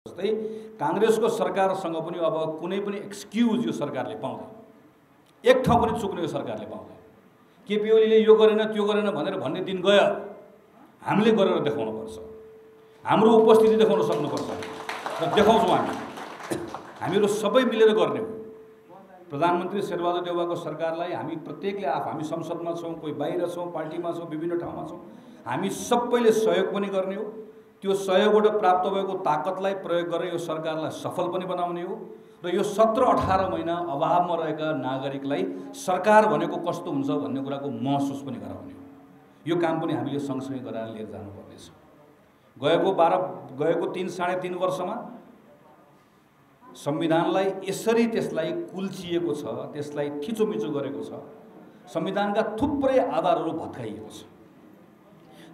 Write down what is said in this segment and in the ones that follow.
जस्तै कांग्रेसको सरकारसँग पनि अब कुनै पनि एक्सक्युज यो सरकारले पाउँदैन, एक ठाउँ पनि चुक्ने यो सरकारले पाउँदैन। केपी ओलीले यो गरेन त्यो गरेन भनेर भन्ने दिन गयो, हामीले गरेर देखाउनु पर्छ, हाम्रो उपस्थिति देखाउन सक्नुपर्छ र देखाउँछौँ। हामीहरू सबै मिलेर गर्ने हो। प्रधानमन्त्री शेरबहादुर देउवाको सरकारलाई हामी प्रत्येकले हामी संसदमा छौँ, कोही बाहिर छौँ, पार्टीमा छौँ, विभिन्न ठाउँमा छौँ, हामी सबैले सहयोग पनि गर्ने हो। त्यो सहयोगबाट प्राप्त भएको ताकतलाई प्रयोग गरेर यो सरकारलाई सफल पनि बनाउने हो र यो 17-18 महिना अभावमा रहेका नागरिकलाई सरकार भनेको कस्तो हुन्छ भन्ने कुराको महसुस पनि गराउने हो। यो काम पनि हामीले सँगसँगै गरेर लिएर जानुपर्नेछ। गएको 3-3.5 वर्षमा संविधानलाई यसरी त्यसलाई कुल्चिएको छ, त्यसलाई थिचोमिचो गरेको छ, संविधानका थुप्रै आधारहरू भत्काइएको छ।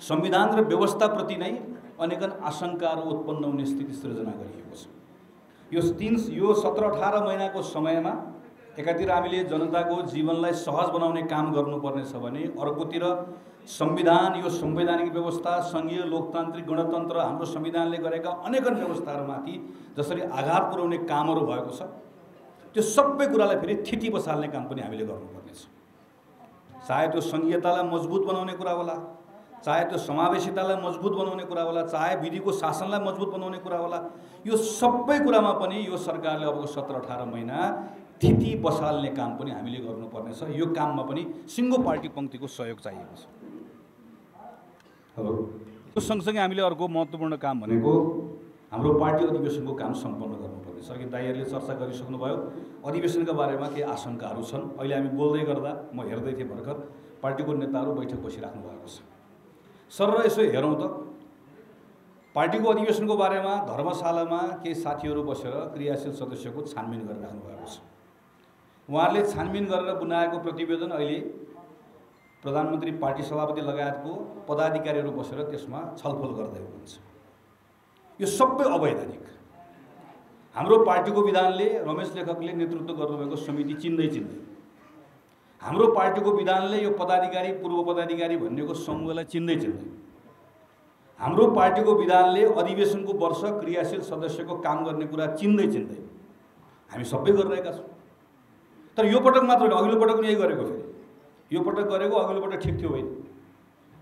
संविधान र व्यवस्थाप्रति नै अनेकन आशंकाहरू उत्पन्न हुने स्थिति सृजना गरिएको छ। यो 17-18 महिनाको समयमा एकातिर हामीले जनताको जीवनलाई सहज बनाउने काम गर्नुपर्ने छ भने अर्कोतिर संविधान, यो संवैधानिक व्यवस्था, संघीय लोकतान्त्रिक गणतन्त्र, हाम्रो संविधानले गरेका अनेकन व्यवस्थाहरूमाथि जसरी आघात पुर्याउने कामहरू भएको छ, त्यो सबै कुरालाई फेरि थिति बसाल्ने काम पनि हामीले गर्नुपर्नेछ। चाहे त्यो संघीयतालाई मजबुत बनाउने कुरा होला, चाहे त्यो समावेशितालाई मजबुत बनाउने कुरा होला, चाहे विधिको शासनलाई मजबुत बनाउने कुरा होला, यो सबै कुरामा पनि यो सरकारले अबको 17-18 महिना थिति बसाल्ने काम पनि हामीले गर्नुपर्नेछ। यो काममा पनि सिङ्गो पार्टी पङ्क्तिको सहयोग चाहिएको छ। यो सँगसँगै हामीले अर्को महत्त्वपूर्ण काम भनेको हाम्रो पार्टी अधिवेशनको काम सम्पन्न गर्नुपर्नेछ। अघि दाइहरूले चर्चा गरिसक्नुभयो, अधिवेशनका बारेमा केही आशंकाहरू छन्। अहिले हामी बोल्दै गर्दा म हेर्दै थिएँ, भर्खर पार्टीको नेताहरू बैठक बसिराख्नु भएको छ। सर यसो हेरौँ त, पार्टीको अधिवेशनको बारेमा धर्मशालामा केही साथीहरू बसेर क्रियाशील सदस्यको छानबिन गरिराख्नु भएको छ। उहाँहरूले छानबिन गरेर बनाएको प्रतिवेदन अहिले प्रधानमन्त्री, पार्टी सभापति लगायतको पदाधिकारीहरू बसेर त्यसमा छलफल गर्दै हुनुहुन्छ। यो सबै अवैधानिक। हाम्रो पार्टीको विधानले, रमेश लेखकले नेतृत्व गर्नुभएको समिति चिन्दै हाम्रो पार्टीको विधानले यो पदाधिकारी, पूर्व पदाधिकारी भन्नेको समूहलाई चिन्दै हाम्रो पार्टीको विधानले अधिवेशनको वर्ष क्रियाशील सदस्यको काम गर्ने कुरा चिन्दै हामी सबै गरिरहेका छौँ। तर यो पटक मात्र होइन, अघिल्लो पटक पनि यही गरेको। फेरि यो पटक गरेको, अघिल्लो पटक ठिक थियो होइन।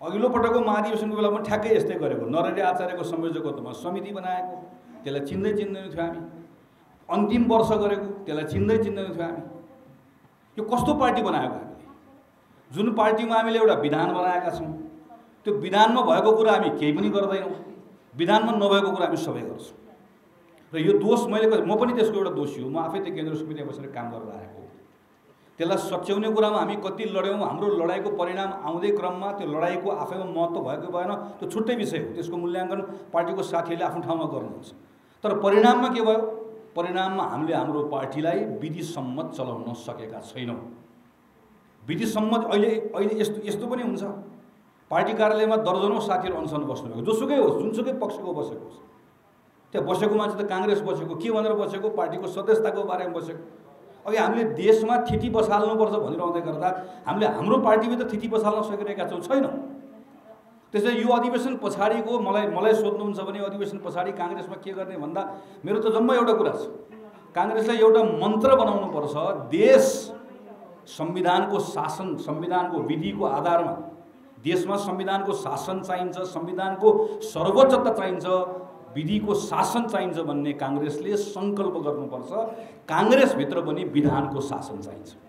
अघिल्लो पटकको महाधिवेशनको बेला पनि ठ्याक्कै यस्तै गरेको। नरहरि आचार्यको संयोजकत्वमा समिति बनाएको, त्यसलाई चिन्दै थियो हामी। अन्तिम वर्ष गरेको, त्यसलाई चिन्दै थियो हामी। यो कस्तो पार्टी बनाएको हामीले? जुन पार्टीमा हामीले एउटा विधान बनाएका छौँ, त्यो विधानमा भएको कुरा हामी केही पनि गर्दैनौँ, विधानमा नभएको कुरा हामी सबै गर्छौँ। र यो दोष म पनि त्यसको एउटा दोषी हो। म आफै त्यो केन्द्र समितिमा बसेर काम गरेर आएको। त्यसलाई सच्याउने कुरामा हामी कति लड्यौँ, हाम्रो लडाइँको परिणाम आउँदै क्रममा त्यो लडाइँको आफैमा महत्त्व भएको भएन, त्यो छुट्टै विषय हो। त्यसको मूल्याङ्कन पार्टीको साथीहरूले आफ्नो ठाउँमा गर्नुहुन्छ। तर परिणाममा के भयो? परिणाममा हामीले हाम्रो पार्टीलाई विधिसम्मत चलाउन सकेका छैनौँ। विधिसम्मत अहिले यस्तो पनि हुन्छ, पार्टी कार्यालयमा दर्जनौँ साथीहरू अनसन बस्नुभएको, जोसुकै होस्, जुनसुकै पक्षको बसेको होस्, त्यहाँ बसेको मान्छे त काङ्ग्रेस बसेको, के भनेर बसेको? पार्टीको सदस्यताको बारेमा बसेको। अघि हामीले देशमा थिति बसाल्नुपर्छ भनिरहँदै गर्दा हामीले हाम्रो पार्टीभित्र थिति बसाल्न सकिरहेका छैनौँ। त्यसैले यो अधिवेशन पछाडिको मलाई सोध्नुहुन्छ भने अधिवेशन पछाडि काङ्ग्रेसमा के गर्ने भन्दा मेरो त जम्मा एउटा कुरा छ। काङ्ग्रेसलाई एउटा मन्त्र बनाउनुपर्छ। देश संविधानको शासन, संविधानको विधिको आधारमा देशमा संविधानको शासन चाहिन्छ, संविधानको सर्वोच्चता चाहिन्छ, विधिको शासन चाहिन्छ भन्ने काङ्ग्रेसले सङ्कल्प गर्नुपर्छ। काङ्ग्रेसभित्र पनि विधानको शासन चाहिन्छ।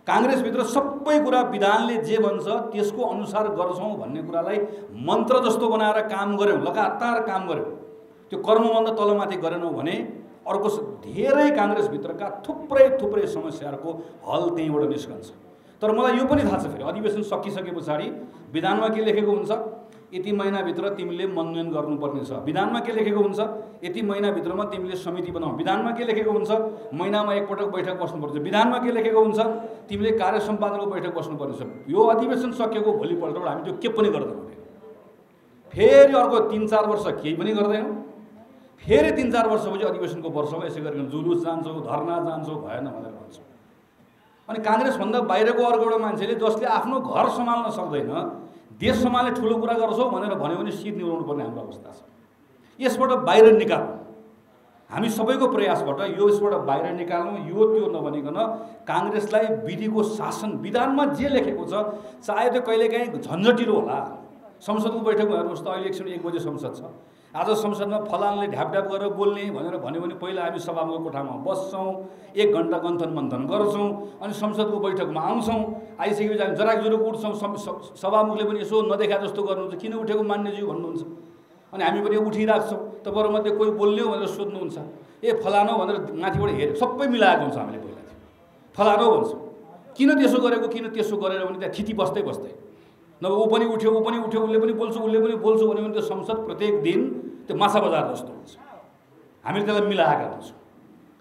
काङ्ग्रेसभित्र सबै कुरा विधानले जे भन्छ त्यसको अनुसार गर्छौँ भन्ने कुरालाई मन्त्र जस्तो बनाएर काम गऱ्यौँ, लगातार काम गऱ्यौँ, त्यो कर्मबन्ध तलमाथि गरेनौँ भने अर्को धेरै काङ्ग्रेसभित्रका थुप्रै समस्याहरूको हल त्यहीँबाट निस्कन्छ। तर मलाई यो पनि थाहा छ, फेरि अधिवेशन सकिसके पछाडि विधानमा के लेखेको हुन्छ? यति महिनाभित्र तिमीले मनोनयन गर्नुपर्ने छ। विधानमा के लेखेको हुन्छ? यति महिनाभित्रमा तिमीले समिति बनाऊ। विधानमा के लेखेको हुन्छ? महिनामा एकपटक बैठक बस्नुपर्छ। विधानमा के लेखेको हुन्छ? तिमीले कार्य सम्पादनको बैठक बस्नुपर्ने छ। यो अधिवेशन सकिएको भोलिपल्टबाट हामी त्यो के पनि गर्दैनौँ। फेरि अर्को 3-4 वर्ष केही पनि गर्दैनौँ। फेरि 3-4 वर्षपछि अधिवेशनको वर्षमा यसै गरिकन जुलुस जान्छौँ, धर्ना जान्छौँ, भएन भनेर भन्छौँ। अनि काङ्ग्रेसभन्दा बाहिरको अर्को एउटा मान्छेले जसले आफ्नो घर सम्हाल्न सक्दैन, देश सम्हाल्ने ठुलो कुरा गर्छौ भनेर भन्यो भने सिट निभाउनु पर्ने हाम्रो अवस्था छ। यसबाट बाहिर निकाल। हामी सबैको प्रयासबाट यो यसबाट बाहिर निकाल्नु, यो त्यो नभनिकन काङ्ग्रेसलाई विधिको शासन विधानमा जे लेखेको छ, चाहे त्यो कहिलेकाहीँ झन्झटिलो होला। संसदको बैठकमा हेर्नुहोस् त, अहिले एकछिन 1 बजे संसद छ, आज संसदमा फलानले ढ्यापढ्याप गरेर बोल्ने भनेर भन्यो भने पहिला हामी सभामुखको कोठामा बस्छौँ, 1 घन्टा गन्थन मन्थन गर्छौँ, अनि संसदको बैठकमा आउँछौँ। आइसकेपछि हामी जराकजुरुक उठ्छौँ, सभामुखले पनि यसो नदेखा जस्तो गर्नुहुन्छ, किन उठेको मान्यज्यू भन्नुहुन्छ, अनि हामी पनि उठिराख्छौँ। तपाईँहरूमध्ये कोही बोल्ने हो भनेर सोध्नुहुन्छ, ए फलानो भनेर माथिबाट हेऱ्यो, सबै मिलाएको हुन्छ हामीले पहिला फलानो भन्छौँ। किन त्यसो गरेको, किन त्यसो गरेर भने त्यहाँ थिति बस्दै नभए ऊ पनि उठ्यो, उसले पनि बोल्छु भन्यो भने त्यो संसद प्रत्येक दिन त्यो माछा बजार जस्तो हुन्छ। हामीले त्यसलाई मिलाएका हुन्छौँ।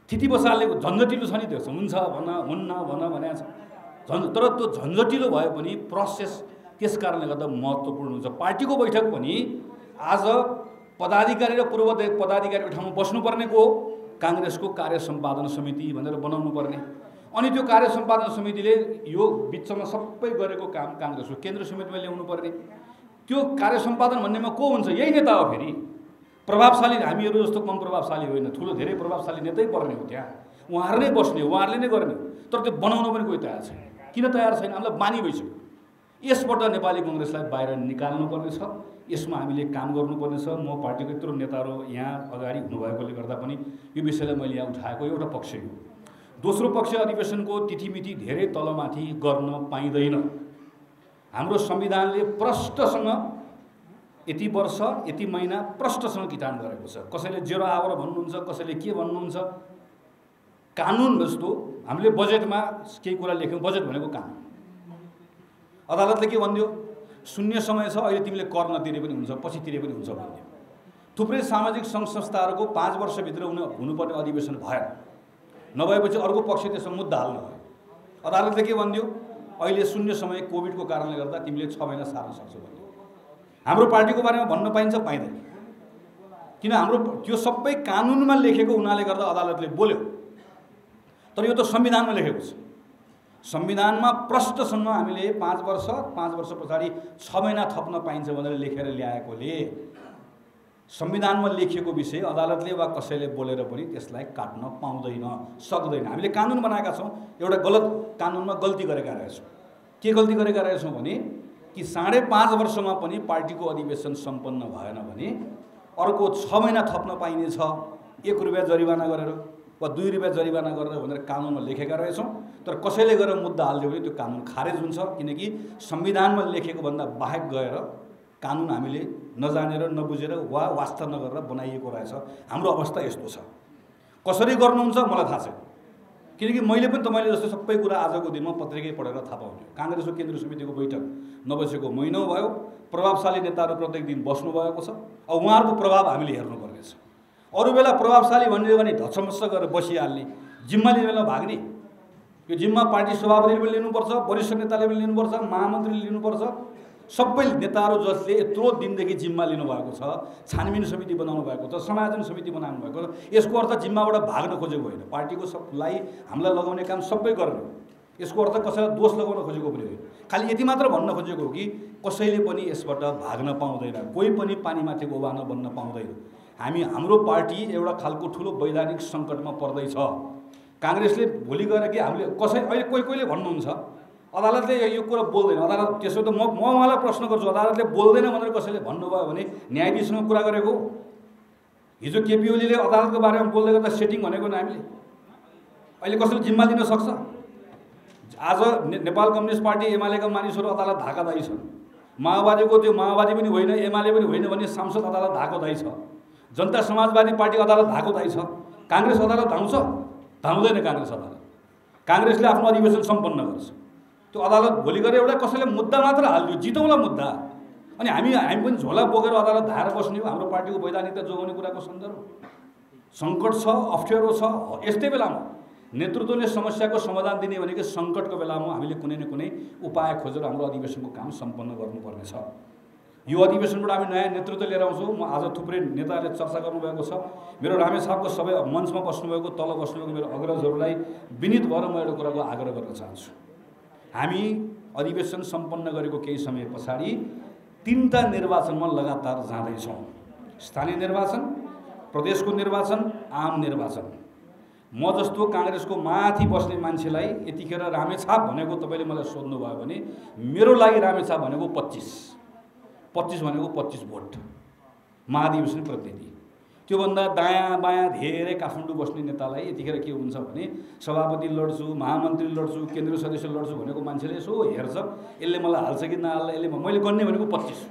थिति बसाल्ने झन्झटिलो छ नि, त्यो हुन्छ भन हुन्न भन भनेको छ तर त्यो झन्झटिलो भए पनि प्रोसेस त्यस कारणले गर्दा महत्त्वपूर्ण हुन्छ। पार्टीको बैठक पनि आज पदाधिकारी र पूर्व पदाधिकारीको ठाउँमा बस्नुपर्ने को काङ्ग्रेसको कार्य सम्पादन समिति भनेर बनाउनु पर्ने, अनि त्यो कार्य सम्पादन समितिले यो बिचमा सबै गरेको काम काङ्ग्रेसको केन्द्र समितिमा ल्याउनु पर्ने। त्यो कार्य सम्पादन भन्नेमा को हुन्छ? यही नेता हो। फेरि प्रभावशाली हामीहरू जस्तो कम प्रभावशाली होइन, ठुलो धेरै प्रभावशाली नेतै पर्ने हो। त्यहाँ उहाँहरू नै बस्ने, उहाँहरूले नै गर्ने, तर त्यो बनाउन पनि कोही तयार छैन। किन तयार छैन? हामीलाई बानी भइसक्यो। यसबाट नेपाली कङ्ग्रेसलाई बाहिर निकाल्नुपर्ने छ, यसमा हामीले काम गर्नुपर्ने छ। म पार्टीको यत्रो नेताहरू यहाँ अगाडि हुनुभएकोले गर्दा पनि यो विषयलाई मैले यहाँ उठाएको एउटा पक्ष हो। दोस्रो पक्ष, अधिवेशनको तिथिमिति धेरै तलमाथि गर्न पाइँदैन। हाम्रो संविधानले प्रष्टसँग यति वर्ष यति महिना प्रष्टसँग किटान गरेको छ। कसैले 0 आवर भन्नुहुन्छ, कसैले के भन्नुहुन्छ। कानुन जस्तो हामीले बजेटमा केही कुरा लेख्यौँ, बजेट भनेको कानुन। अदालतले के भन्दियो? शून्य समय छ, अहिले तिमीले कर नतिरे पनि हुन्छ, पछि तिरे पनि हुन्छ भन्यो। थुप्रै सामाजिक सङ्घ संस्थाहरूको 5 वर्षभित्र हुनुपर्ने अधिवेशन भएन, नभएपछि अर्को पक्ष त्यसमा मुद्दा हाल्नु भयो। अदालतले के भन्दियो? अहिले शून्य समय कोभिडको कारणले गर्दा तिमीले 6 महिना सार्न सक्छौ भन्यो। हाम्रो पार्टीको बारेमा भन्न पाइन्छ? पाइँदैन। किन? हाम्रो त्यो सबै कानुनमा लेखेको हुनाले गर्दा अदालतले बोल्यो। तर यो त संविधानमा लेखेको छ। संविधानमा प्रष्टसँग हामीले 5 वर्ष पछाडि 6 महिना थप्न पाइन्छ भनेर लेखेर ल्याएकोले संविधानमा लेखिएको विषय अदालतले वा कसैले बोलेर पनि त्यसलाई काट्न पाउँदैन, सक्दैन। हामीले कानुन बनाएका छौँ, एउटा गलत कानुनमा गल्ती गरेका रहेछौँ। के गल्ती गरेका रहेछौँ भने कि 5.5 वर्षमा पनि पार्टीको अधिवेशन सम्पन्न भएन भने अर्को 6 महिना थप्न पाइनेछ, 1 रुपियाँ जरिवाना गरेर वा 2 रुपियाँ जरिवाना गरेर भनेर कानुनमा लेखेका रहेछौँ। तर कसैले गरेर मुद्दा हाल्दियो भने त्यो कानुन खारेज हुन्छ, किनकि संविधानमा लेखेको भन्दा बाहेक गएर कानुन हामीले नजानेर नबुझेर वा वास्ता नगरेर बनाइएको रहेछ। हाम्रो अवस्था यस्तो छ। कसरी गर्नुहुन्छ मलाई थाहा छैन, किनकि मैले पनि तपाईँले जस्तो सबै कुरा आजको दिनमा पत्रिकै पढेर थाहा पाउने। काङ्ग्रेसको केन्द्र समितिको बैठक नबसेको महिनौ भयो, प्रभावशाली नेताहरू प्रत्येक दिन बस्नुभएको छ। अब उहाँहरूको प्रभाव हामीले हेर्नुपर्नेछ। अरू बेला प्रभावशाली भन्ने भने ढचमस्स गरेर बसिहाल्ने, जिम्मा लिने बेला भाग्ने। यो जिम्मा पार्टी सभापतिले पनि लिनुपर्छ, वरिष्ठ नेताले पनि लिनुपर्छ, महामन्त्रीले लिनुपर्छ। सबै नेताहरू जसले यत्रो दिनदेखि जिम्मा लिनुभएको छ, छानबिन समिति बनाउनु भएको छ, समायोजन समिति बनाउनु भएको छ, यसको अर्थ जिम्माबाट भाग्न खोजेको होइन। पार्टीको सबलाई हामीलाई लगाउने काम सबै गर्ने। यसको अर्थ कसैलाई दोष लगाउन खोजेको पनि होइन। खालि यति मात्र भन्न खोजेको हो कि कसैले पनि यसबाट भाग्न पाउँदैन, कोही पनि पानीमाथि ओभानो बन्न पाउँदैन। हाम्रो पार्टी एउटा खालको ठुलो वैधानिक सङ्कटमा पर्दैछ। काङ्ग्रेसले भोलि गएर कि हामीले अहिले कोहीले भन्नुहुन्छ अदालतले यो कुरा बोल्दैन। अदालत त्यसो त म उहाँलाई प्रश्न गर्छु, अदालतले बोल्दैन भनेर कसैले भन्नुभयो भने न्यायाधीशसँग कुरा गरेको? हिजो केपी ओलीले अदालतको बारेमा बोल्दै गर्दा सेटिङ भनेको नि हामीले। अहिले कसैले जिम्मा दिन सक्छ? आज नेपाल कम्युनिस्ट पार्टी एमालेका मानिसहरू अदालत धाकादायी छन्। माओवादीको त्यो माओवादी पनि होइन, एमाले पनि होइन भन्ने सांसद अदालत धाकोदायी छ। जनता समाजवादी पार्टी अदालत धाकोदायी छ। काङ्ग्रेस अदालत धाउँछ? धाउँदैन काङ्ग्रेस अदालत। काङ्ग्रेसले आफ्नो अधिवेशन सम्पन्न गर्छ। त्यो अदालत भोलि गएर एउटा कसैले मुद्दा मात्र हाल्यो, जितौँला मुद्दा, अनि हामी पनि झोला बोकेर अदालत धाएर बस्ने हो। हाम्रो पार्टीको वैधानिकता जोगाउने कुराको सन्दर्भ सङ्कट छ, अप्ठ्यारो छ। यस्तै बेलामा नेतृत्वले समस्याको समाधान दिने भनेको सङ्कटको बेलामा हामीले कुनै न कुनै उपाय खोजेर हाम्रो अधिवेशनको काम सम्पन्न गर्नुपर्नेछ। यो अधिवेशनबाट हामी नयाँ नेतृत्व लिएर आउँछौँ। म आज थुप्रै नेताहरूले चर्चा गर्नुभएको छ। मेरो रामे साहबको सबै मञ्चमा बस्नुभएको, तल बस्नुभएको मेरो अग्रजहरूलाई विनीत भएर म एउटा कुराको आग्रह गर्न चाहन्छु। हामी अधिवेशन सम्पन्न गरेको केही समय पछाडि 3टा निर्वाचनमा लगातार जाँदैछौँ। स्थानीय निर्वाचन, प्रदेशको निर्वाचन आम निर्वाचन। म जस्तो काङ्ग्रेसको माथि बस्ने मान्छेलाई यतिखेर रामेछाप भनेको तपाईँले मलाई सोध्नुभयो भने मेरो लागि रामेछाप भनेको 25 भनेको 25 भोट महाधिवेशन प्रतिनिधि। त्योभन्दा दायाँ बायाँ धेरै काठमाडौँ बस्ने नेतालाई यतिखेर के हुन्छ भने सभापति लड्छु, महामन्त्री लड्छु, केन्द्रीय सदस्य लड्छु भनेको मान्छेले यसो हेर्छ, यसले मलाई हाल्छ कि नहाल्छ, यसले मैले गर्ने भनेको 25।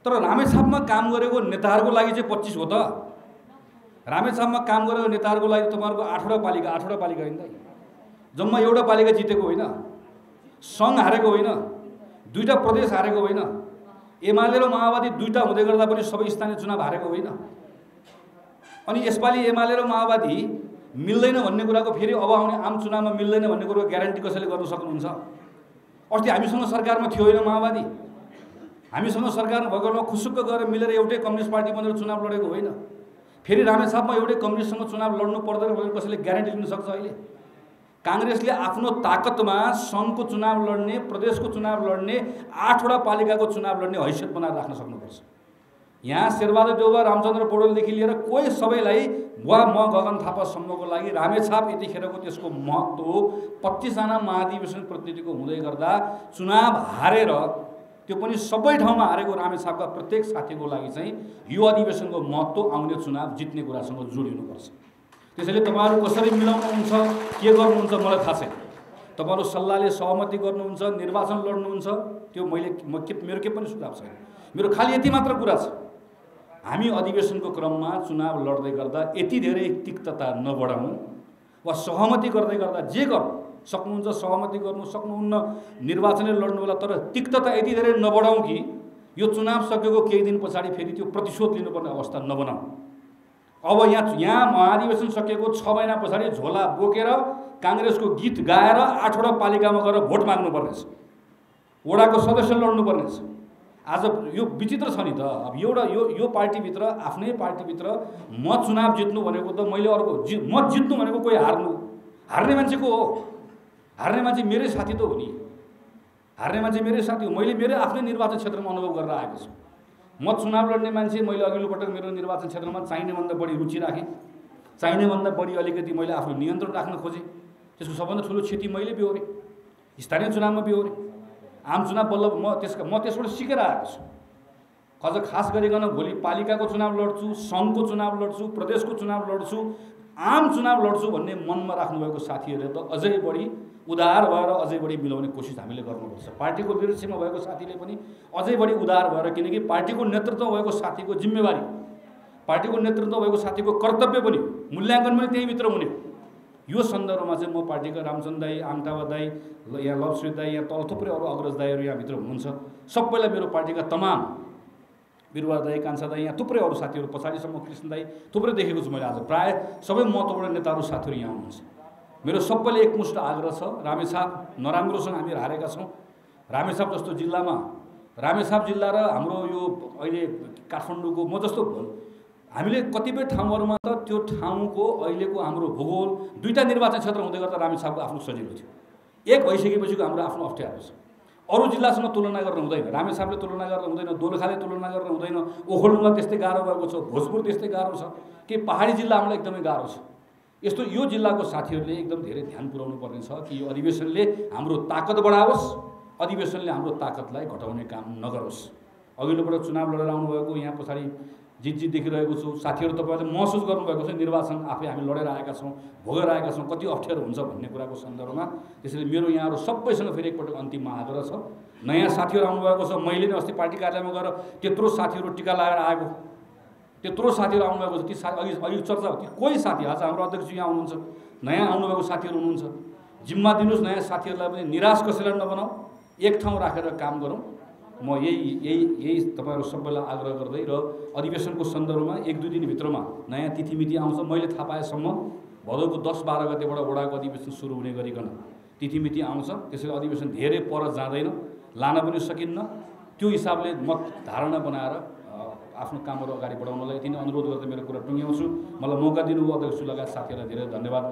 तर रामेछापमा काम गरेको नेताहरूको लागि चाहिँ 25 हो त। रामेछापमा काम गरेको नेताहरूको लागि तपाईँहरूको 8वटा पालिका होइन त, जम्मा एउटा पालिका जितेको होइन, सङ्घ हारेको होइन, 2टा प्रदेश हारेको होइन, एमाले र माओवादी 2टा हुँदै गर्दा पनि सबै स्थानीय चुनाव हारेको होइन। अनि यसपालि एमाले र माओवादी मिल्दैन भन्ने कुराको फेरि अब आउने आम चुनावमा मिल्दैन भन्ने कुराको ग्यारेन्टी कसैले गर्न सक्नुहुन्छ? अस्ति हामीसँग सरकारमा थियो होइन माओवादी, हामीसँग सरकारमा भएकोमा खुसुक्क गरेर मिलेर एउटै कम्युनिस्ट पार्टी बनेर चुनाव लडेको होइन। फेरि रामेछापमा एउटै कम्युनिस्टसँग चुनाव लड्नु पर्दैन भनेर कसैले ग्यारेन्टी लिन सक्छ? अहिले काङ्ग्रेसले आफ्नो ताकतमा सङ्घको चुनाव लड्ने, प्रदेशको चुनाव लड्ने, 8वटा पालिकाको चुनाव लड्ने हैसियत बनाएर राख्न सक्नुपर्छ। यहाँ शेरबहादुर देउवा, रामचन्द्र पौडेलदेखि लिएर कोही सबैलाई वा म गगन थापासम्मको लागि रामेछाप यतिखेरको त्यसको महत्त्व 25जना महाधिवेशन प्रतिनिधिको हुँदै गर्दा चुनाव हारेर, त्यो पनि सबै ठाउँमा हारेको रामेछापका प्रत्येक साथीको लागि चाहिँ यो अधिवेशनको महत्त्व आउने चुनाव जित्ने कुरासँग जोडिनुपर्छ। त्यसैले तपाईँहरू कसरी मिलाउनुहुन्छ, के गर्नुहुन्छ मलाई थाहा छैन। तपाईँहरू सल्लाहले सहमति गर्नुहुन्छ, निर्वाचन लड्नुहुन्छ, त्यो मेरो के पनि सुझाव छैन। मेरो खालि यति मात्र कुरा छ, हामी अधिवेशनको क्रममा चुनाव लड्दै गर्दा यति धेरै तिक्तता नबढाउँ वा सहमति गर्दै गर्दा जे गर्नु सक्नुहुन्छ सहमति गर्नु, सक्नुहुन्न निर्वाचनले लड्नु होला, तर तिक्तता यति धेरै नबढाउँ कि यो चुनाव सकेको केही दिन पछाडि फेरि त्यो प्रतिशोध लिनुपर्ने अवस्था नबनाऊ। अब यहाँ महाधिवेशन सकेको 6 महिना पछाडि झोला बोकेर काङ्ग्रेसको गीत गाएर 8वटा पालिकामा गएर भोट माग्नुपर्नेछ, वडाको सदस्य लड्नुपर्नेछ। आज यो विचित्र छ नि त। अब एउटा यो पार्टीभित्र, आफ्नै पार्टीभित्र म चुनाव जित्नु भनेको त मैले अर्को म जित्नु भनेको कोही हार्ने मान्छे को हो? हार्ने मान्छे मेरै साथी त हो नि, हार्ने मान्छे मेरै साथी हो। मैले मेरो आफ्नै निर्वाचन क्षेत्रमा अनुभव गरेर आएको छु। म चुनाव लड्ने मान्छे, मैले अघिल्लो पटक मेरो निर्वाचन क्षेत्रमा चाहिनेभन्दा बढी रुचि राखेँ, चाहिनेभन्दा बढी अलिकति मैले आफ्नो नियन्त्रण राख्न खोजेँ। त्यसको सबभन्दा ठुलो क्षति मैले बेहोरेँ, स्थानीय चुनावमा बेहोरेँ। आम चुनाव बल्ल म त्यसबाट सिकेर आएको छु। अझ खास गरिकन भोलि पालिकाको चुनाव लड्छु, सङ्घको चुनाव लड्छु, प्रदेशको चुनाव लड्छु, आम चुनाव लड्छु भन्ने मनमा राख्नुभएको साथीहरूले त अझै बढी उदार भएर अझै बढी मिलाउने कोसिस हामीले गर्नुपर्छ। पार्टीको लिडरसिपमा भएको साथीले पनि अझै बढी उदार भएर, किनकि पार्टीको नेतृत्व भएको साथीको जिम्मेवारी, पार्टीको नेतृत्व भएको साथीको कर्तव्य पनि, मूल्याङ्कन पनि त्यहीँभित्र हुने। यो सन्दर्भमा चाहिँ म पार्टीका रामचन्द्र दाई, आङटावा दाई, यहाँ लक्ष्मी दाई, यहाँ तल थुप्रै अरू अग्रज दाईहरू यहाँभित्र हुनुहुन्छ, सबैलाई मेरो पार्टीका तमाम बिरुवा दाई, कान्छा दाई, यहाँ थुप्रै अरू साथीहरू पछाडिसम्म कृष्ण दाई थुप्रै देखेको छु मैले। आज प्रायः सबै महत्त्वपूर्ण नेताहरू साथीहरू यहाँ हुनुहुन्छ। मेरो सबैले एकमुष्ट आग्रह छ, रामेछाप नराम्रोसँग हामी हारेका छौँ। रामेछाप जस्तो जिल्लामा, रामेछाप जिल्ला र हाम्रो यो अहिले काठमाडौँको म जस्तो हामीले कतिपय ठाउँहरूमा त त्यो ठाउँको अहिलेको हाम्रो भूगोल 2टा निर्वाचन क्षेत्र हुँदै गर्दा रामेछापको आफ्नो सजिलो थियो। एक भइसकेपछिको हाम्रो आफ्नो अप्ठ्यारो छ। अरू जिल्लासँग तुलना गर्न हुँदैन, रामेछापले तुलना गर्न हुँदैन, दोलखाले तुलना गर्न हुँदैन, ओखलढुङ्गा त्यस्तै गाह्रो भएको छ, भोजपुर त्यस्तै गाह्रो छ, कि पहाडी जिल्ला हामीलाई एकदमै गाह्रो छ। यस्तो यो जिल्लाको साथीहरूले एकदम धेरै ध्यान पुर्याउनु पर्ने छ कि यो अधिवेशनले हाम्रो ताकत बढाओस्, अधिवेशनले हाम्रो ताकतलाई घटाउने काम नगरोस्। अघिल्लो पटक चुनाव लडेर आउनुभएको, यहाँ पछाडि जित देखिरहेको छु, साथीहरू तपाईँहरूले महसुस गर्नुभएको छ निर्वाचन आफै हामी लडेर आएका छौँ, भोगेर आएका छौँ, कति अप्ठ्यारो हुन्छ भन्ने कुराको सन्दर्भमा। त्यसैले मेरो यहाँहरू सबैसँग फेरि एकपटक अन्तिममा आग्रह छ। नयाँ साथीहरू आउनुभएको छ, मैले नै अस्ति पार्टी कार्यालयमा गएर त्यत्रो साथीहरू टिका लगाएर आएको, त्यत्रो साथीहरू आउनुभएको छ। ती अघि चर्चा ती कोही साथी, आज हाम्रो अध्यक्ष यहाँ हुनुहुन्छ, नयाँ आउनुभएको साथीहरू हुनुहुन्छ, जिम्मा दिनुहोस् नयाँ साथीहरूलाई पनि, निराश कसैलाई नबनाऊ, एक ठाउँ राखेर काम गरौँ। म यही तपाईँहरू सबैलाई आग्रह गर्दै र अधिवेशनको सन्दर्भमा 1-2 दिनभित्रमा नयाँ तिथिमिति आउँछ। मैले थाहा पाएसम्म भदौको 10-12 गतेबाट वडाको अधिवेशन सुरु हुने गरिकन तिथिमिति आउँछ। त्यसैले अधिवेशन धेरै पर जाँदैन, लान पनि सकिन्न। त्यो हिसाबले म धारणा बनाएर आफ्नो कामहरू अगाडि बढाउनलाई यति नै अनुरोध गर्दै मेरो कुरा टुङ्ग्याउँछु। मलाई मौका दिनुभयो अध्यक्ष लगायत साथीहरूलाई धेरै धन्यवाद।